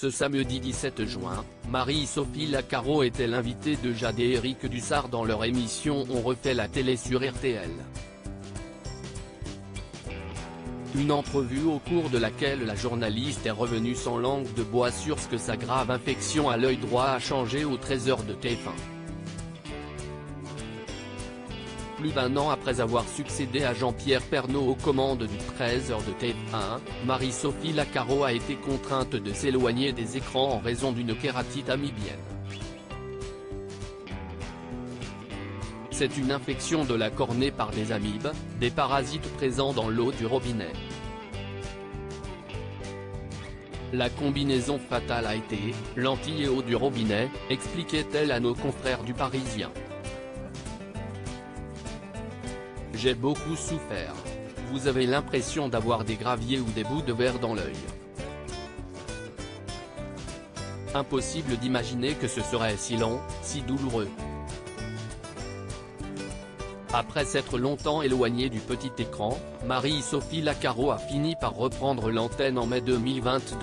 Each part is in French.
Ce samedi 17 juin, Marie-Sophie Lacaro était l'invitée de Jade et Éric Dussart dans leur émission On refait la télé sur RTL. Une entrevue au cours de laquelle la journaliste est revenue sans langue de bois sur ce que sa grave infection à l'œil droit a changé au trésor de TF1. Plus d'un an après avoir succédé à Jean-Pierre Pernaut aux commandes du Trésor de TF1, Marie-Sophie Lacaro a été contrainte de s'éloigner des écrans en raison d'une kératite amibienne. C'est une infection de la cornée par des amibes, des parasites présents dans l'eau du robinet. La combinaison fatale a été « lentilles et eau du robinet », expliquait-elle à nos confrères du Parisien. J'ai beaucoup souffert. Vous avez l'impression d'avoir des graviers ou des bouts de verre dans l'œil. Impossible d'imaginer que ce serait si long, si douloureux. Après s'être longtemps éloignée du petit écran, Marie-Sophie Lacaro a fini par reprendre l'antenne en mai 2022.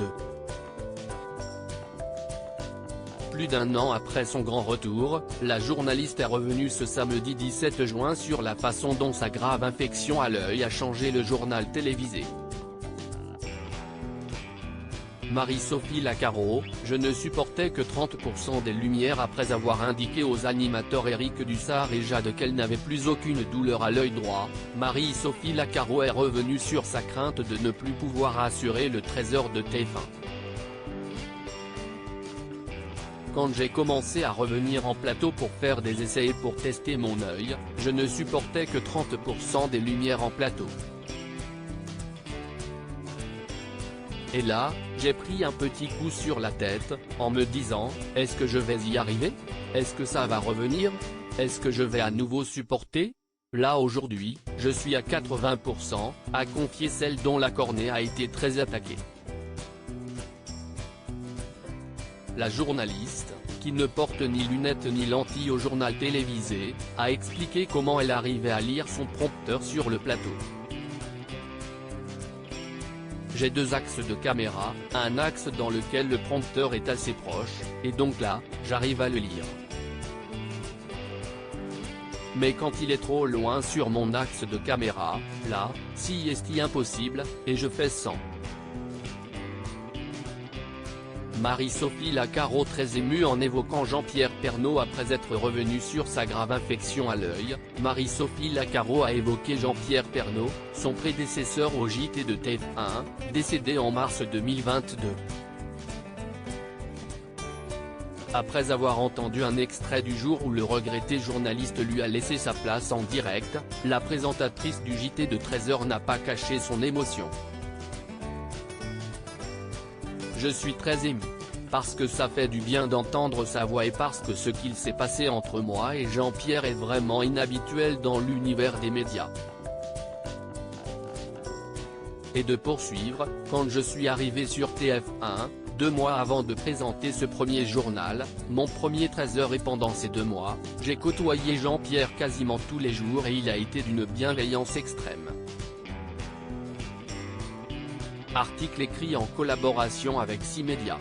Plus d'un an après son grand retour, la journaliste est revenue ce samedi 17 juin sur la façon dont sa grave infection à l'œil a changé le journal télévisé. Marie-Sophie Lacaro, je ne supportais que 30% des lumières après avoir indiqué aux animateurs Éric Dussart et Jade qu'elle n'avait plus aucune douleur à l'œil droit. Marie-Sophie Lacaro est revenue sur sa crainte de ne plus pouvoir assurer le trésor de TF1. Quand j'ai commencé à revenir en plateau pour faire des essais et pour tester mon œil, je ne supportais que 30% des lumières en plateau. Et là, j'ai pris un petit coup sur la tête, en me disant, est-ce que je vais y arriver? Est-ce que ça va revenir? Est-ce que je vais à nouveau supporter? Là aujourd'hui, je suis à 80%, a confié celle dont la cornée a été très attaquée. La journaliste, qui ne porte ni lunettes ni lentilles au journal télévisé, a expliqué comment elle arrivait à lire son prompteur sur le plateau. J'ai deux axes de caméra, un axe dans lequel le prompteur est assez proche, et donc là, j'arrive à le lire. Mais quand il est trop loin sur mon axe de caméra, là, si est impossible, et je fais 100. Marie-Sophie Lacaro très émue en évoquant Jean-Pierre Pernaut après être revenu sur sa grave infection à l'œil. Marie-Sophie Lacaro a évoqué Jean-Pierre Pernaut, son prédécesseur au JT de TF1, décédé en mars 2022. Après avoir entendu un extrait du jour où le regretté journaliste lui a laissé sa place en direct, la présentatrice du JT de 13h n'a pas caché son émotion. Je suis très ému. Parce que ça fait du bien d'entendre sa voix et parce que ce qu'il s'est passé entre moi et Jean-Pierre est vraiment inhabituel dans l'univers des médias. Et de poursuivre, quand je suis arrivé sur TF1, 2 mois avant de présenter ce premier journal, mon premier 13h et pendant ces 2 mois, j'ai côtoyé Jean-Pierre quasiment tous les jours et il a été d'une bienveillance extrême. Article écrit en collaboration avec 6 médias.